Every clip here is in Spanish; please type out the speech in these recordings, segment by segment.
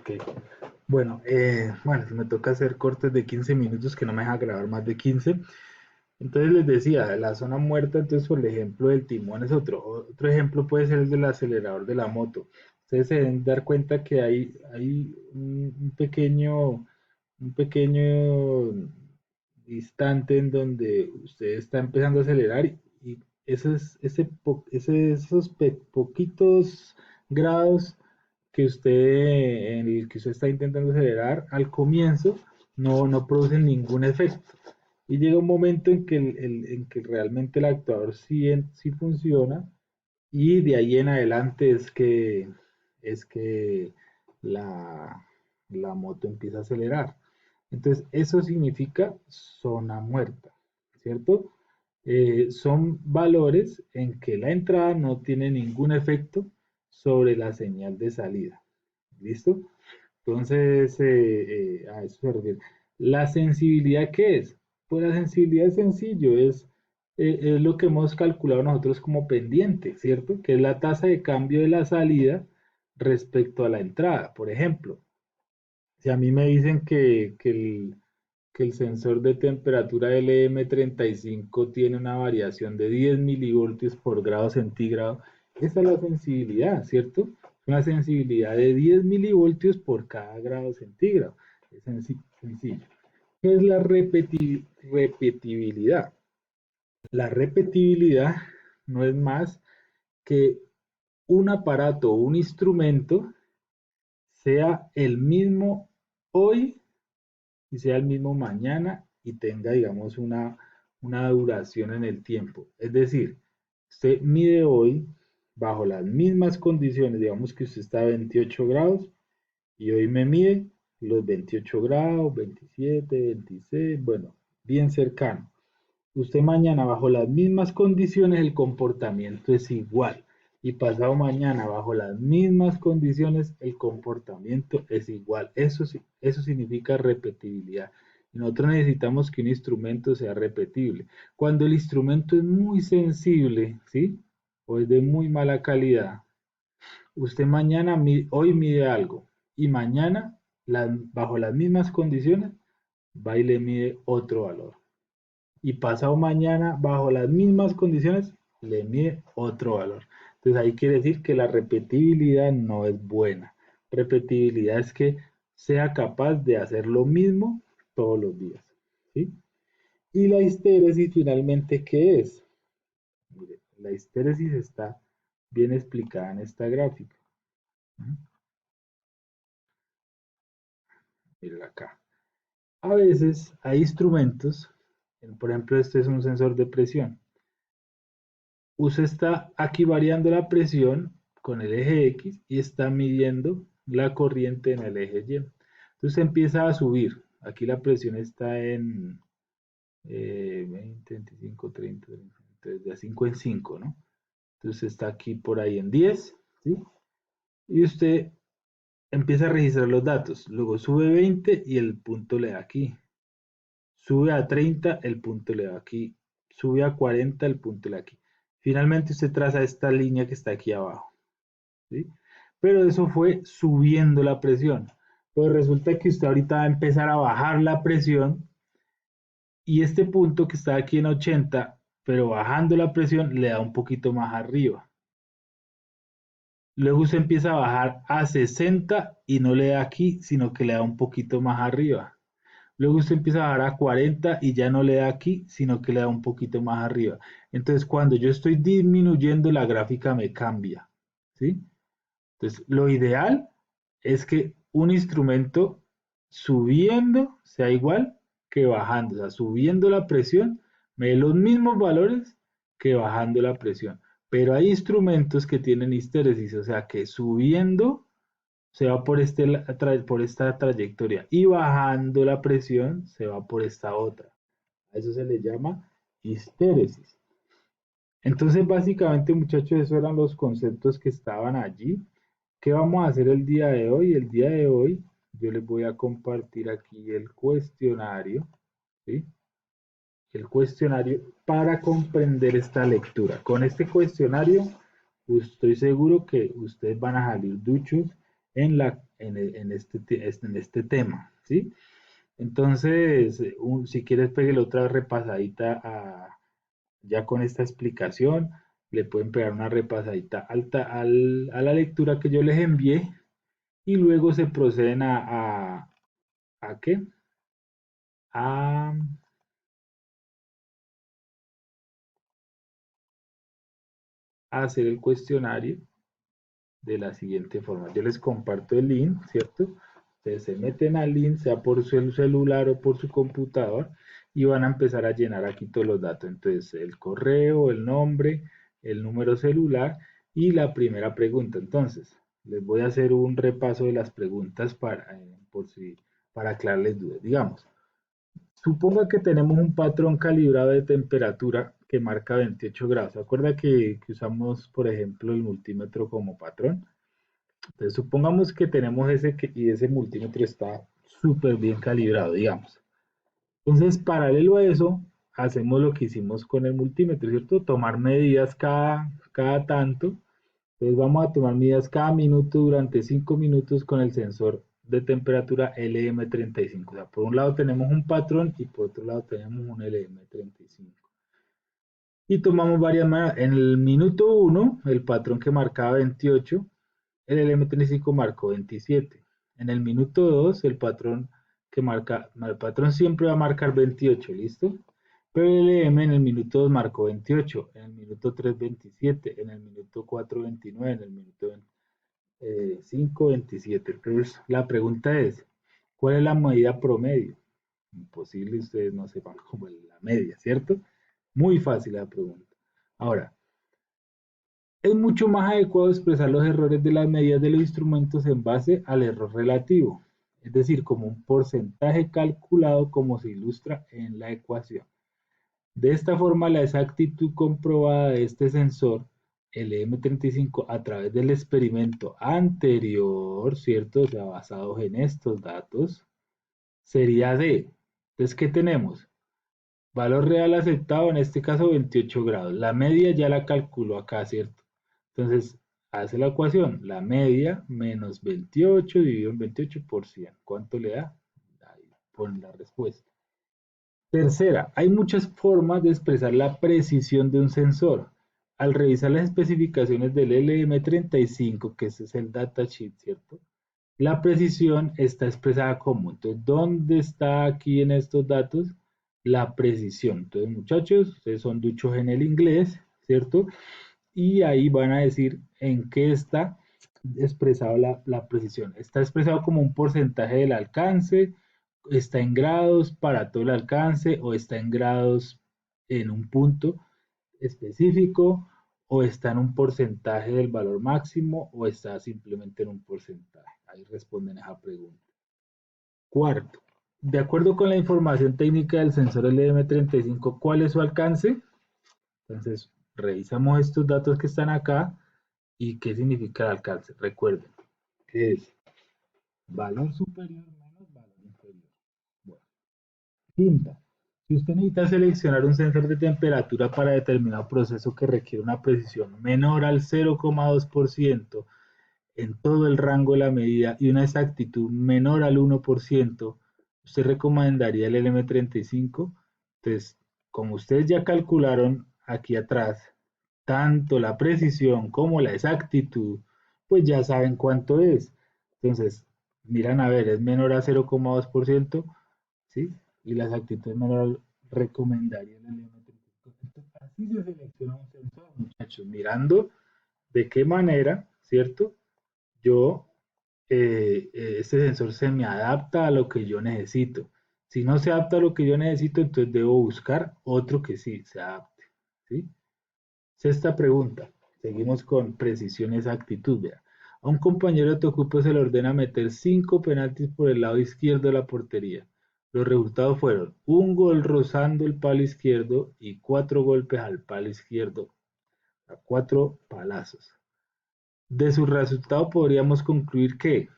Ok. Bueno, si me toca hacer cortes de 15 minutos que no me deja grabar más de 15. Entonces les decía, la zona muerta, entonces por el ejemplo del timón es otro. Otro ejemplo puede ser el del acelerador de la moto. Ustedes se deben dar cuenta que hay un pequeño instante en donde usted está empezando a acelerar y esos poquitos grados en el que usted está intentando acelerar al comienzo no producen ningún efecto. Y llega un momento en que, en que realmente el actuador sí funciona y de ahí en adelante es que la, la moto empieza a acelerar. Entonces, eso significa zona muerta, ¿cierto? Son valores en que la entrada no tiene ningún efecto sobre la señal de salida. ¿Listo? Entonces, a eso se refiere. ¿La sensibilidad qué es? Pues la sensibilidad es sencillo, es lo que hemos calculado nosotros como pendiente, ¿cierto? Que es la tasa de cambio de la salida respecto a la entrada. Por ejemplo, si a mí me dicen que el sensor de temperatura LM35 tiene una variación de 10 milivoltios por grado centígrado, esa es la sensibilidad, ¿cierto? Una sensibilidad de 10 milivoltios por cada grado centígrado. Es sencillo. ¿Qué es la repetibilidad? La repetibilidad no es más que un aparato o un instrumento sea el mismo hoy y sea el mismo mañana y tenga, digamos, una duración en el tiempo. Es decir, usted mide hoy bajo las mismas condiciones, digamos que usted está a 28 grados y hoy me mide los 28 grados, 27, 26, bueno, bien cercano. Usted mañana bajo las mismas condiciones el comportamiento es igual y pasado mañana bajo las mismas condiciones el comportamiento es igual. Eso significa repetibilidad. Y nosotros necesitamos que un instrumento sea repetible. Cuando el instrumento es muy sensible, ¿sí? O es de muy mala calidad, usted hoy mide algo y mañana bajo las mismas condiciones va y le mide otro valor y pasado mañana, bajo las mismas condiciones, le mide otro valor. Entonces ahí quiere decir que la repetibilidad no es buena. Repetibilidad es que sea capaz de hacer lo mismo todos los días. ¿Sí? Y la histéresis finalmente, ¿qué es? Mire, la histéresis está bien explicada en esta gráfica. Miren acá. A veces hay instrumentos, por ejemplo, este es un sensor de presión. Usted está aquí variando la presión con el eje X y está midiendo la corriente en el eje Y. Entonces empieza a subir. Aquí la presión está en 20, 25, 30, entonces de 5 en 5, ¿no? Entonces está aquí por ahí en 10, ¿sí? Y usted empieza a registrar los datos. Luego sube 20 y el punto le da aquí. Sube a 30, el punto le da aquí. Sube a 40, el punto le da aquí. Finalmente usted traza esta línea que está aquí abajo, ¿sí? Pero eso fue subiendo la presión. Pues resulta que usted ahorita va a empezar a bajar la presión y este punto que está aquí en 80, pero bajando la presión, le da un poquito más arriba. Luego usted empieza a bajar a 60 y no le da aquí, sino que le da un poquito más arriba. Luego usted empieza a bajar a 40 y ya no le da aquí, sino que le da un poquito más arriba. Entonces, cuando yo estoy disminuyendo, la gráfica me cambia, ¿sí? Entonces, lo ideal es que un instrumento subiendo sea igual que bajando. O sea, subiendo la presión me dé los mismos valores que bajando la presión. Pero hay instrumentos que tienen histéresis, o sea, que subiendo se va por esta trayectoria y bajando la presión se va por esta otra. A eso se le llama histéresis. Entonces, básicamente, muchachos, esos eran los conceptos que estaban allí. ¿Qué vamos a hacer el día de hoy? El día de hoy yo les voy a compartir aquí el cuestionario, ¿sí? El cuestionario para comprender esta lectura. Con este cuestionario, estoy seguro que ustedes van a salir duchos en este tema, ¿sí? Entonces, si quieres, peguele otra repasadita ya con esta explicación, le pueden pegar una repasadita alta a la lectura que yo les envié y luego se proceden ¿a qué? A, a hacer el cuestionario de la siguiente forma. Yo les comparto el link, ¿cierto? Ustedes se meten al link, sea por su celular o por su computador, y van a empezar a llenar aquí todos los datos. Entonces, el correo, el nombre, el número celular y la primera pregunta. Entonces, les voy a hacer un repaso de las preguntas para aclararles dudas. Digamos, suponga que tenemos un patrón calibrado de temperatura que marca 28 grados. ¿Se acuerda que usamos, por ejemplo, el multímetro como patrón? Entonces, supongamos que tenemos y ese multímetro está súper bien calibrado, digamos. Entonces, paralelo a eso, hacemos lo que hicimos con el multímetro, ¿cierto? Tomar medidas cada tanto. Entonces, vamos a tomar medidas cada minuto durante 5 minutos con el sensor de temperatura LM35. O sea, por un lado tenemos un patrón y por otro lado tenemos un LM35. Y tomamos varias medidas. En el minuto 1, el patrón que marcaba 28, el LM35 marcó 27. En el minuto 2, el patrón siempre va a marcar 28, ¿listo? Pero el LM en el minuto 2 marcó 28, en el minuto 3 27, en el minuto 4 29, en el minuto 5 27. Entonces, la pregunta es, ¿cuál es la medida promedio? Imposible ustedes no sepan cómo es la media, ¿cierto? Muy fácil la pregunta. Ahora, es mucho más adecuado expresar los errores de las medidas de los instrumentos en base al error relativo, es decir, como un porcentaje calculado como se ilustra en la ecuación. De esta forma, la exactitud comprobada de este sensor, el M35, a través del experimento anterior, ¿cierto? O sea, basados en estos datos, sería de, entonces, ¿qué tenemos? Valor real aceptado, en este caso 28 grados. La media ya la calculó acá, ¿cierto? Entonces, hace la ecuación. La media menos 28 dividido en 28 por 100. ¿Cuánto le da? Ahí pone la respuesta. Tercera, hay muchas formas de expresar la precisión de un sensor. Al revisar las especificaciones del LM35, que ese es el datasheet, ¿cierto? La precisión está expresada como. Entonces, ¿dónde está aquí en estos datos la precisión? Entonces, muchachos, ustedes son duchos en el inglés, ¿cierto? Y ahí van a decir en qué está expresado la precisión. Está expresado como un porcentaje del alcance, está en grados para todo el alcance o está en grados en un punto específico o está en un porcentaje del valor máximo o está simplemente en un porcentaje. Ahí responden esa pregunta. Cuarto, de acuerdo con la información técnica del sensor LM35, ¿cuál es su alcance? Entonces, revisamos estos datos que están acá y qué significa el alcance. Recuerden que es valor superior menos valor inferior. Bueno, quinta, si usted necesita seleccionar un sensor de temperatura para determinado proceso que requiere una precisión menor al 0,2% en todo el rango de la medida y una exactitud menor al 1%, usted recomendaría el LM35. Entonces, como ustedes ya calcularon aquí atrás, tanto la precisión como la exactitud, pues ya saben cuánto es. Entonces, miran a ver, es menor a 0,2%, ¿sí? Y la exactitud es menor, recomendaría el LM35. Entonces, así se selecciona un sensor, muchachos, mirando de qué manera, ¿cierto? Yo, este sensor se me adapta a lo que yo necesito. Si no se adapta a lo que yo necesito, entonces debo buscar otro que sí se adapte, ¿sí? Sexta pregunta. Seguimos con precisión y exactitud. Vea. A un compañero de tu equipo se le ordena meter 5 penaltis por el lado izquierdo de la portería. Los resultados fueron un gol rozando el palo izquierdo y 4 golpes al palo izquierdo, a 4 palazos. De su resultado podríamos concluir que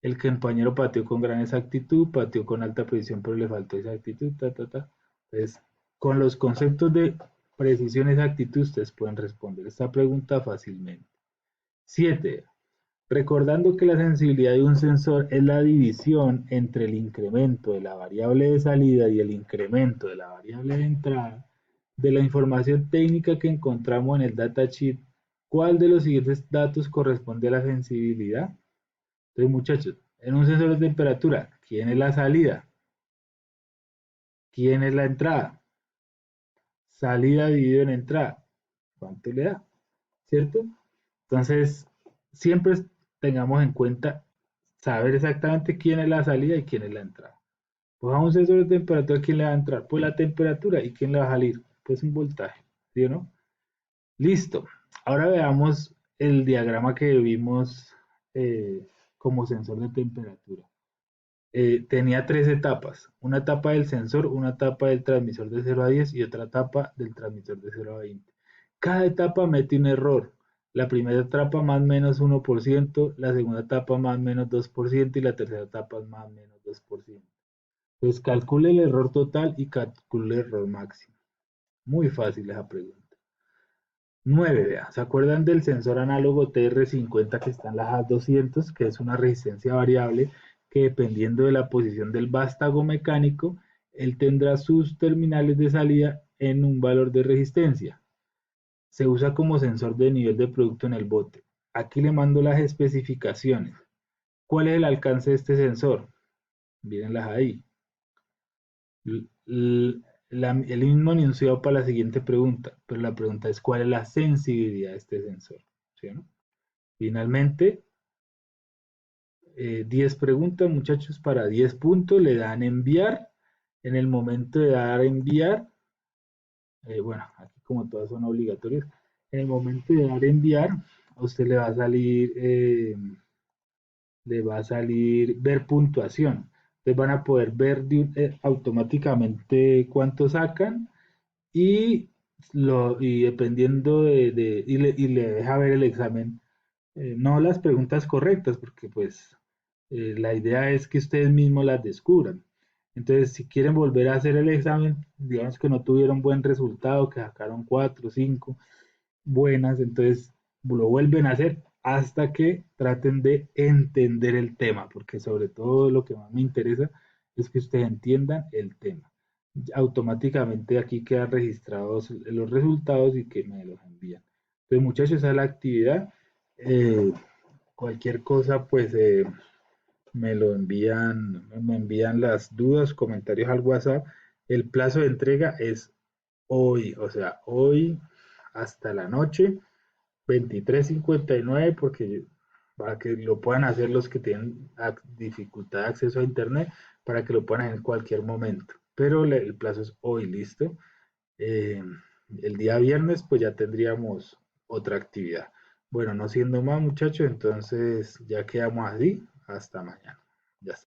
el compañero pateó con gran exactitud, pateó con alta precisión, pero le faltó exactitud, ta, ta, ta. Entonces, con los conceptos de precisión y exactitud, ustedes pueden responder esta pregunta fácilmente. 7. Recordando que la sensibilidad de un sensor es la división entre el incremento de la variable de salida y el incremento de la variable de entrada de la información técnica que encontramos en el datasheet, ¿cuál de los siguientes datos corresponde a la sensibilidad? Entonces, muchachos, en un sensor de temperatura, ¿quién es la salida? ¿Quién es la entrada? Salida dividido en entrada. ¿Cuánto le da? ¿Cierto? Entonces, siempre tengamos en cuenta saber exactamente quién es la salida y quién es la entrada. Pues a un sensor de temperatura, ¿quién le va a entrar? Pues la temperatura. ¿Y quién le va a salir? Pues un voltaje. ¿Sí o no? Listo. Ahora veamos el diagrama que vimos como sensor de temperatura. Tenía tres etapas. Una etapa del sensor, una etapa del transmisor de 0 a 10 y otra etapa del transmisor de 0 a 20. Cada etapa mete un error. La primera etapa más o menos 1%, la segunda etapa más o menos 2% y la tercera etapa más o menos 2%. Pues calcule el error total y calcule el error máximo. Muy fácil esa pregunta. 9, vea, ¿se acuerdan del sensor análogo TR50 que está en la HAT200, que es una resistencia variable que dependiendo de la posición del vástago mecánico, él tendrá sus terminales de salida en un valor de resistencia? Se usa como sensor de nivel de producto en el bote. Aquí le mando las especificaciones. ¿Cuál es el alcance de este sensor? Mírenlas ahí. El mismo enunciado para la siguiente pregunta, pero la pregunta es ¿cuál es la sensibilidad de este sensor? ¿Sí, no? Finalmente, 10 preguntas, muchachos, para 10 puntos, le dan enviar. En el momento de dar enviar, bueno, aquí como todas son obligatorias, en el momento de dar enviar, a usted le va a salir ver puntuación. Entonces van a poder ver automáticamente cuánto sacan y, y dependiendo y le deja ver el examen, no las preguntas correctas, porque pues la idea es que ustedes mismos las descubran. Entonces, si quieren volver a hacer el examen, digamos que no tuvieron buen resultado, que sacaron 4, 5 buenas, entonces lo vuelven a hacer hasta que traten de entender el tema, porque sobre todo lo que más me interesa es que ustedes entiendan el tema. Automáticamente aquí quedan registrados los resultados y que me los envían. Entonces, muchachos, esa es la actividad. Eh, Cualquier cosa, pues me envían las dudas, comentarios al WhatsApp. El plazo de entrega es hoy, o sea, hoy hasta la noche, 23:59, porque para que lo puedan hacer los que tienen dificultad de acceso a Internet, para que lo puedan hacer en cualquier momento. Pero el plazo es hoy, listo. Eh, el día viernes, pues ya tendríamos otra actividad. Bueno, no siendo más, muchachos, entonces ya quedamos así. Hasta mañana. Ya está.